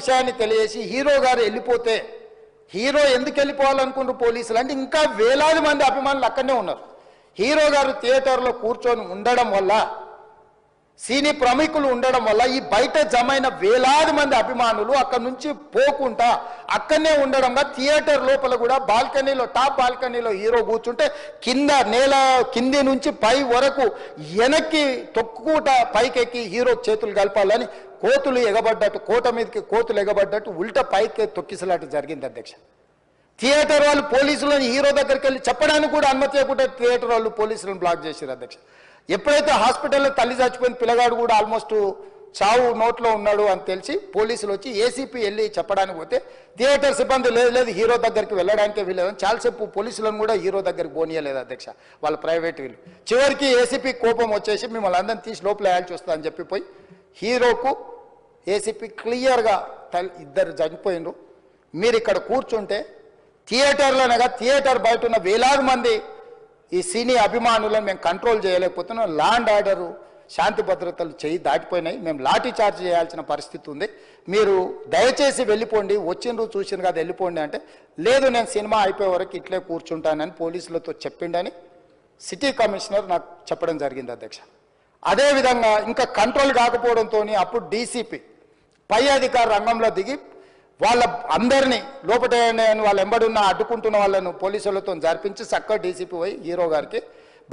విషయాన్ని తెలియజేసి హీరో గారు వెళ్ళిపోతే హీరో ఎందుకు వెళ్ళిపోవాలనుకుంటారు పోలీసులు అంటే ఇంకా వేలాది మంది అభిమానులు అక్కడనే ఉన్నారు. హీరో గారు థియేటర్లో కూర్చొని ఉండడం వల్ల, సినీ ప్రముఖులు ఉండడం వల్ల ఈ బయట జమైన వేలాది మంది అభిమానులు అక్కడ నుంచి పోకుండా అక్కడనే ఉండడంగా థియేటర్ లోపల కూడా బాల్కనీలో, టాప్ బాల్కనీలో హీరో కూర్చుంటే కింద నేల కింది నుంచి పై వరకు వెనక్కి తొక్కుట పైకెక్కి హీరో చేతులు కలపాలని కోతులు ఎగబడ్డట్టు, కోట మీదకి కోతులు ఎగబడ్డట్టు ఉల్టా పైకి తొక్కిసలాట జరిగింది అధ్యక్ష. థియేటర్ వాళ్ళు పోలీసులను హీరో దగ్గరికి వెళ్ళి చెప్పడానికి కూడా అనుమతి ఇవ్వకుండా థియేటర్ వాళ్ళు పోలీసులను బ్లాక్ చేశారు అధ్యక్ష. ఎప్పుడైతే హాస్పిటల్లో తల్లి చచ్చిపోయిన పిల్లగాడు కూడా ఆల్మోస్ట్ చావు నోట్లో ఉన్నాడు అని తెలిసి పోలీసులు వచ్చి ఏసీపీ వెళ్ళి చెప్పడానికి పోతే థియేటర్ సిబ్బంది లేదు హీరో దగ్గరికి వెళ్ళడానికే వీలేదని చాలాసేపు పోలీసులను కూడా హీరో దగ్గరికి పోనీయలేదు అధ్యక్ష, వాళ్ళ ప్రైవేట్ వీళ్ళు. చివరికి ఏసీపీ కోపం వచ్చేసి మిమ్మల్ని అందరిని తీసి లోపల వేయాల్సి వస్తా అని చెప్పి పోయి హీరోకు ఏసీపీ క్లియర్గా ఇద్దరు చనిపోయినరు, మీరు ఇక్కడ కూర్చుంటే థియేటర్లోనగా థియేటర్ బయట ఉన్న వేలాది మంది ఈ సినీ అభిమానులను మేము కంట్రోల్ చేయలేకపోతున్నాం, ల్యాండ్ ఆర్డరు శాంతి భద్రతలు చేయి దాటిపోయినాయి, మేము లాఠీ చార్జ్ చేయాల్సిన పరిస్థితి ఉంది, మీరు దయచేసి వెళ్ళిపోండి, వచ్చిండ్రు చూసిండ్రు కదా వెళ్ళిపోండి అంటే లేదు నేను సినిమా అయిపోయే వరకు ఇట్లే కూర్చుంటానని పోలీసులతో చెప్పిండని సిటీ కమిషనర్ నాకు చెప్పడం జరిగింది అధ్యక్ష. అదేవిధంగా ఇంకా కంట్రోల్ కాకపోవడంతో అప్పుడు డీసీపీ పై అధికార రంగంలో దిగి వాళ్ళ అందరినీ లోపల వాళ్ళు ఎంబడున్న అడ్డుకుంటున్న వాళ్ళను పోలీసులతో జరిపించి చక్కగా డీసీపీ పోయి హీరో గారికి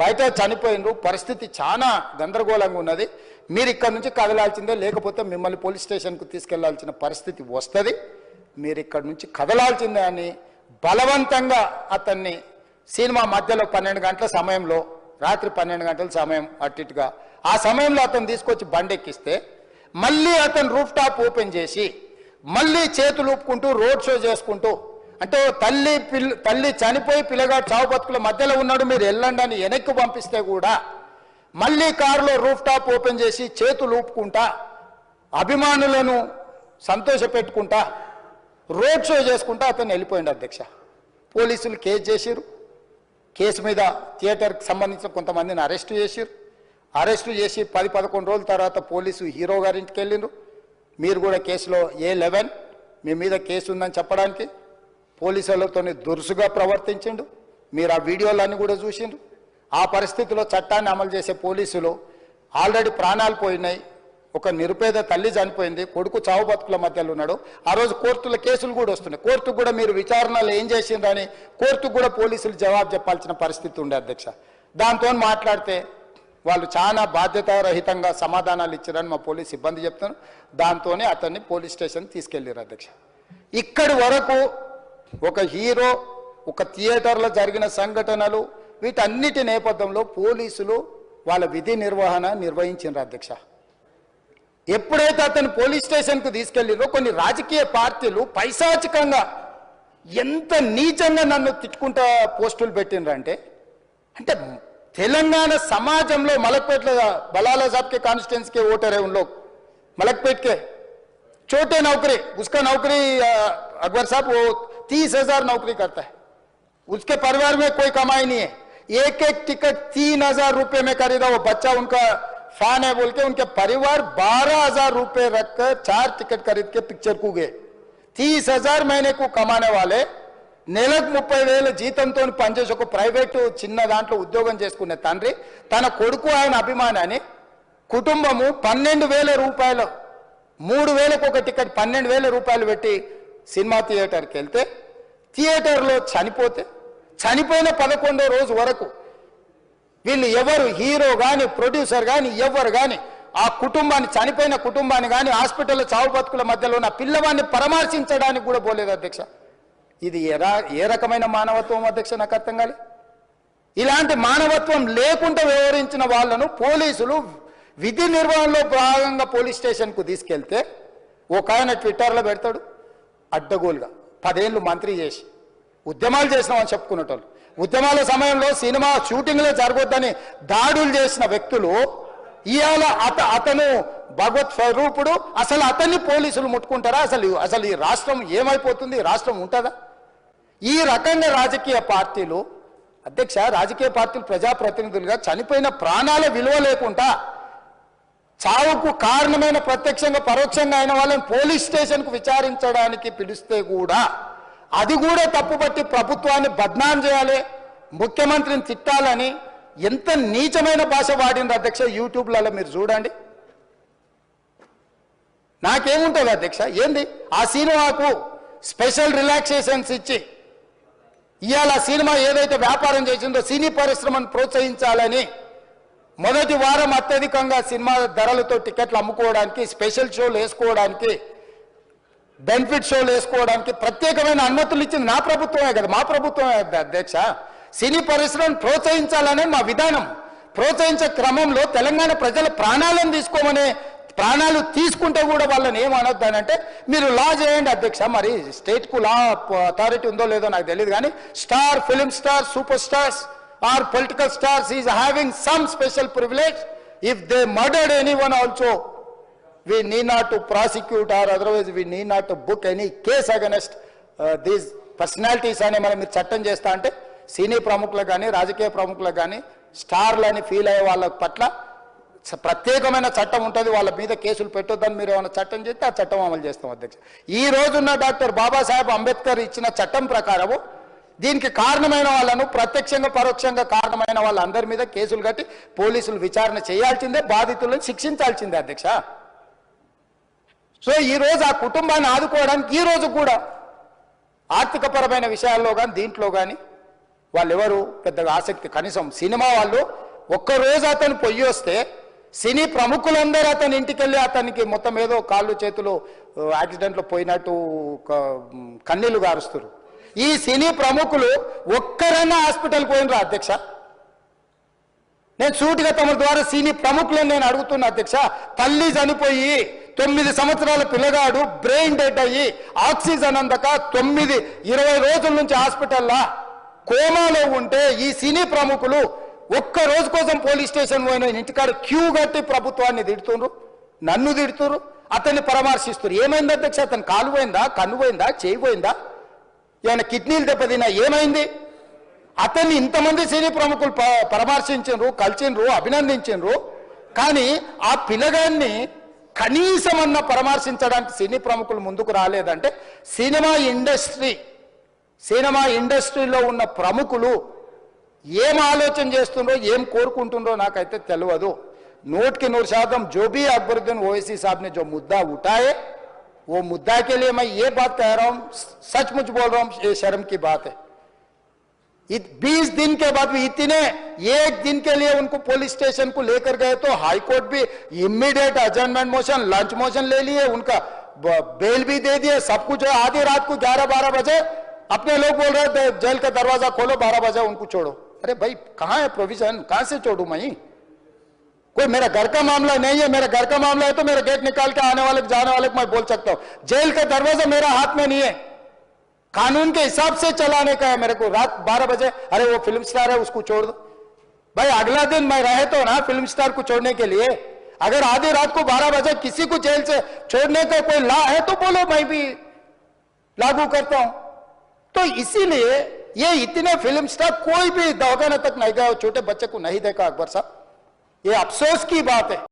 బయట చనిపోయినరు, పరిస్థితి చాలా గందరగోళంగా ఉన్నది, మీరు ఇక్కడ నుంచి కదలాల్సిందే లేకపోతే మిమ్మల్ని పోలీస్ స్టేషన్కు తీసుకెళ్లాల్సిన పరిస్థితి వస్తుంది, మీరు ఇక్కడ నుంచి కదలాల్సిందే అని బలవంతంగా అతన్ని సినిమా మధ్యలో 12 గంటల సమయంలో, రాత్రి 12 గంటల సమయం అట్టిట్టుగా ఆ సమయంలో అతను తీసుకొచ్చి బండెక్కిస్తే మళ్ళీ అతను రూఫ్ టాప్ ఓపెన్ చేసి మళ్ళీ చేతులు ఊపుకుంటూ రోడ్ షో చేసుకుంటూ అంటే తల్లి చనిపోయి పిల్లగాడు చావు బతుకుల మధ్యలో ఉన్నాడు మీరు వెళ్ళండి అని వెనక్కి పంపిస్తే కూడా మళ్ళీ కారులో రూఫ్ టాప్ ఓపెన్ చేసి చేతులు ఊపుకుంటా అభిమానులను సంతోషపెట్టుకుంటా రోడ్ షో చేసుకుంటా అతను వెళ్ళిపోయింది అధ్యక్ష. పోలీసులు కేసు చేసిరు, కేసు మీద థియేటర్కి సంబంధించిన కొంతమందిని అరెస్టు చేసిరు, అరెస్టు చేసి 10-11 రోజుల తర్వాత పోలీసు హీరో గారింటికి వెళ్ళిండ్రు, మీరు కూడా కేసులో A11 మీ మీద కేసు ఉందని చెప్పడానికి పోలీసులతో దురుసుగా ప్రవర్తించిండు, మీరు ఆ వీడియోలన్నీ కూడా చూసిండ్రు. ఆ పరిస్థితిలో చట్టాన్ని అమలు చేసే పోలీసులు ఆల్రెడీ ప్రాణాలు పోయినాయి, ఒక నిరుపేద తల్లి చనిపోయింది, కొడుకు చావు బతుకుల మధ్యలో ఉన్నాడు, ఆ రోజు కోర్టుల కేసులు కూడా వస్తున్నాయి, కోర్టుకు కూడా మీరు విచారణలు ఏం చేసిండ్రని కోర్టుకు కూడా పోలీసులు జవాబు చెప్పాల్సిన పరిస్థితి ఉండే అధ్యక్ష. దాంతో మాట్లాడితే వాళ్ళు చాలా బాధ్యతారహితంగా సమాధానాలు ఇచ్చారని మా పోలీస్ సిబ్బంది చెప్తాను, దాంతోనే అతన్ని పోలీస్ స్టేషన్ తీసుకెళ్ళారు అధ్యక్ష. ఇక్కడి వరకు ఒక హీరో, ఒక థియేటర్లో జరిగిన సంఘటనలు వీటన్నిటి నేపథ్యంలో పోలీసులు వాళ్ళ విధి నిర్వహణ నిర్వహించారు అధ్యక్ష. ఎప్పుడైతే అతను పోలీస్ స్టేషన్కు తీసుకెళ్ళిరో కొన్ని రాజకీయ పార్టీలు పైశాచికంగా ఎంత నీచంగా నన్ను తిట్టుకుంటా పోస్టులు పెట్టినరంటే అంటే तेलंगाना समाजंलो मलकपेट बलाला साहब के कॉन्स्टिट्यूंसी के वोटर है उन लोग मलकपेट के छोटे नौकरी उसका नौकरी अकबर साहब वो 30,000 नौकरी करता है उसके परिवार में कोई कमाई नहीं है एक एक टिकट 3,000 रुपए में खरीदा वो बच्चा उनका फैन है बोल के उनके परिवार 12,000 रुपए रखकर 4 टिकट खरीद के पिक्चर को गए 30,000 महीने को कमाने वाले నెలకు 30,000 జీతంతో పనిచేసి ఒక ప్రైవేటు చిన్న దాంట్లో ఉద్యోగం చేసుకునే తండ్రి తన కొడుకు ఆయన అభిమానాన్ని కుటుంబము 12,000 రూపాయలు 3,000కు ఒక టికెట్ 12,000 రూపాయలు పెట్టి సినిమా థియేటర్కి వెళ్తే థియేటర్లో చనిపోతే చనిపోయిన 11వ రోజు వరకు వీళ్ళు ఎవరు హీరో కానీ ప్రొడ్యూసర్ కానీ ఎవరు కానీ ఆ కుటుంబాన్ని చనిపోయిన కుటుంబాన్ని కానీ హాస్పిటల్లో చావు బతుకుల మధ్యలో ఉన్న పిల్లవాడిని పరామర్శించడానికి కూడా పోలేదు అధ్యక్ష. ఇది ఏ రకమైన మానవత్వం అధ్యక్ష నాకు అర్థం కాలే. ఇలాంటి మానవత్వం లేకుండా వ్యవహరించిన వాళ్ళను పోలీసులు విధి నిర్వహణలో భాగంగా పోలీస్ స్టేషన్కు తీసుకెళ్తే ఒక ఆయన ట్విట్టర్లో పెడతాడు అడ్డగోలుగా 10 ఏళ్ళు మంత్రి చేసి ఉద్యమాలు చేసినామని చెప్పుకునేటోళ్ళు ఉద్యమాల సమయంలో సినిమా షూటింగ్లో జరగొద్దని దాడులు చేసిన వ్యక్తులు ఇవాళ అతను భగవత్ స్వరూపుడు అసలు అతన్ని పోలీసులు ముట్టుకుంటారా? అసలు ఈ రాష్ట్రం ఏమైపోతుంది? రాష్ట్రం ఉంటుందా? ఈ రకంగా రాజకీయ పార్టీలు అధ్యక్ష రాజకీయ పార్టీలు ప్రజాప్రతినిధులుగా చనిపోయిన ప్రాణాల విలువ లేకుండా చావుకు కారణమైన ప్రత్యక్షంగా పరోక్షంగా అయిన వాళ్ళని పోలీస్ స్టేషన్కు విచారించడానికి పిలిస్తే కూడా అది కూడా తప్పుపట్టి ప్రభుత్వాన్ని బద్నాం చేయాలి, ముఖ్యమంత్రిని తిట్టాలని ఎంత నీచమైన భాష వాడింది అధ్యక్ష. యూట్యూబ్లలో మీరు చూడండి. నాకేముంటుంది అధ్యక్ష, ఏంది ఆ సినిమాకు స్పెషల్ రిలాక్సేషన్స్ ఇచ్చి ఇవాళ సినిమా ఏదైతే వ్యాపారం చేసిందో సినీ పరిశ్రమను ప్రోత్సహించాలని మొదటి వారం అత్యధికంగా సినిమా ధరలతో టికెట్లు అమ్ముకోవడానికి, స్పెషల్ షోలు వేసుకోవడానికి, బెనిఫిట్ షోలు వేసుకోవడానికి ప్రత్యేకమైన అనుమతులు ఇచ్చింది నా ప్రభుత్వమే కదా, మా ప్రభుత్వమే అధ్యక్ష. సినీ పరిశ్రమను ప్రోత్సహించాలనే మా విధానం. ప్రోత్సహించే క్రమంలో తెలంగాణ ప్రజల ప్రాణాలను తీసుకోమనే, ప్రాణాలు తీసుకుంటే కూడా వాళ్ళని ఏమనొద్దానంటే మీరు లా చేయండి అధ్యక్ష. మరి స్టేట్కు లా అథారిటీ ఉందో లేదో నాకు తెలియదు, కానీ star, film star, super stars or political stars is having some special privilege. If they murdered anyone also, we need not to prosecute or otherwise we need not to book any case against these personalities అని మనం మీరు చట్టం చేస్తా అంటే సినీ ప్రముఖులకు కానీ రాజకీయ ప్రముఖులకు కానీ స్టార్లని ఫీల్ అయ్యే వాళ్ళ పట్ల ప్రత్యేకమైన చట్టం ఉంటుంది, వాళ్ళ మీద కేసులు పెట్టొద్దని మీరు ఏమైనా చట్టం చేస్తే ఆ చట్టం అమలు చేస్తాం అధ్యక్ష. ఈ రోజున్న డాక్టర్ బాబాసాహెబ్ అంబేద్కర్ ఇచ్చిన చట్టం ప్రకారము దీనికి కారణమైన వాళ్ళను, ప్రత్యక్షంగా పరోక్షంగా కారణమైన వాళ్ళందరి మీద కేసులు కట్టి పోలీసులు విచారణ చేయాల్సిందే, బాధితులను శిక్షించాల్సిందే అధ్యక్ష. సో ఈ రోజు ఆ కుటుంబాన్ని ఆదుకోవడానికి ఈ రోజు కూడా ఆర్థికపరమైన విషయాల్లో కానీ దీంట్లో కానీ వాళ్ళు ఎవరు పెద్దగా ఆసక్తి, కనీసం సినిమా వాళ్ళు ఒక్కరోజు అతను పొయ్యి వస్తే సినీ ప్రముఖులందరూ అతని ఇంటికి వెళ్ళి అతనికి మొత్తం ఏదో కాళ్ళు చేతులు యాక్సిడెంట్లో పోయినట్టు కన్నీళ్లు గారుస్తారు. ఈ సినీ ప్రముఖులు ఒక్కరైనా హాస్పిటల్కి పోయినరా అధ్యక్ష? నేను సూటిగా తమ ద్వారా సినీ ప్రముఖులను నేను అడుగుతున్నా అధ్యక్ష. తల్లి చనిపోయి 9 సంవత్సరాల పిల్లగాడు బ్రెయిన్ డెడ్ అయ్యి ఆక్సిజన్ అందక 20 రోజుల నుంచి హాస్పిటల్లా కోమాలో ఉంటే ఈ సినీ ప్రముఖులు ఒక్క రోజు కోసం పోలీస్ స్టేషన్ పోయిన ఇంటికాడ క్యూ కట్టి ప్రభుత్వాన్ని తిడుతున్నారు, నన్ను తిడుతున్నారు, అతన్ని పరామర్శిస్తున్నారు. ఏమైంది అధ్యక్ష? అతను కాలు పోయిందా, కన్ను పోయిందా, చేయి పోయిందా, ఏమైనా కిడ్నీలు దెబ్బతిన్నా, ఏమైంది? అతన్ని ఇంతమంది సినీ ప్రముఖులు పరామర్శించారు, కలిసిండ్రు, అభినందించారు. కానీ ఆ పిల్లగాన్ని కనీసమన్నా పరామర్శించడానికి సినీ ప్రముఖులు ముందుకు రాలేదంటే సినిమా ఇండస్ట్రీలో ఉన్న ప్రముఖులు ఏం ఆలోచన చేస్తుండ్రో, ఏం కోరుకుంటుండ్రో నాకైతే తెలియదు. 100% जो भी अकबरुद्दीन ओवैसी साहब ने जो मुद्दा उठाए वो मुद्दा के लिए मैं ये बात कह रहा हूं, सचमुच बोल रहा हूं, ये शर्म की बात है. 20 दिन के बाद भी इतने एक दिन के लिए उनको पुलिस स्टेशन को लेकर गए तो हाई कोर्ट भी इमीडिएट अजर्नमेंट मोशन, लंच मोशन ले लिए, उनका बेल भी दे दिए, सब कुछ है. आधी रात को 11-12 बजे अपने लोग बोल रहे थे जेल का दरवाजा खोलो, 12 बजे उनको छोड़ो. अरे भाई कहां है प्रोविजन, कहां से छोड़ू मैं? कोई मेरा घर का मामला नहीं है, मेरा घर का मामला है तो मेरा गेट निकाल के आने वाले जाने वाले को मैं बोल सकता हूं. जेल का दरवाजा मेरा हाथ में नहीं है, कानून के हिसाब से चलाने का है मेरे को. रात 12 बजे अरे वो फिल्म स्टार है उसको छोड़ दो. भाई अगला दिन मैं रहे तो ना फिल्म स्टार को छोड़ने के लिए. अगर आधी रात को 12 बजे किसी को जेल से छोड़ने का कोई लॉ है तो बोलो, मैं भी लागू करता हूं. तो इसीलिए ये इतने फिल्म स्टार कोई भी दवाखाना तक नहीं गया, छोटे बच्चे को नहीं देखा अकबर साहब. ये अफसोस की बात है.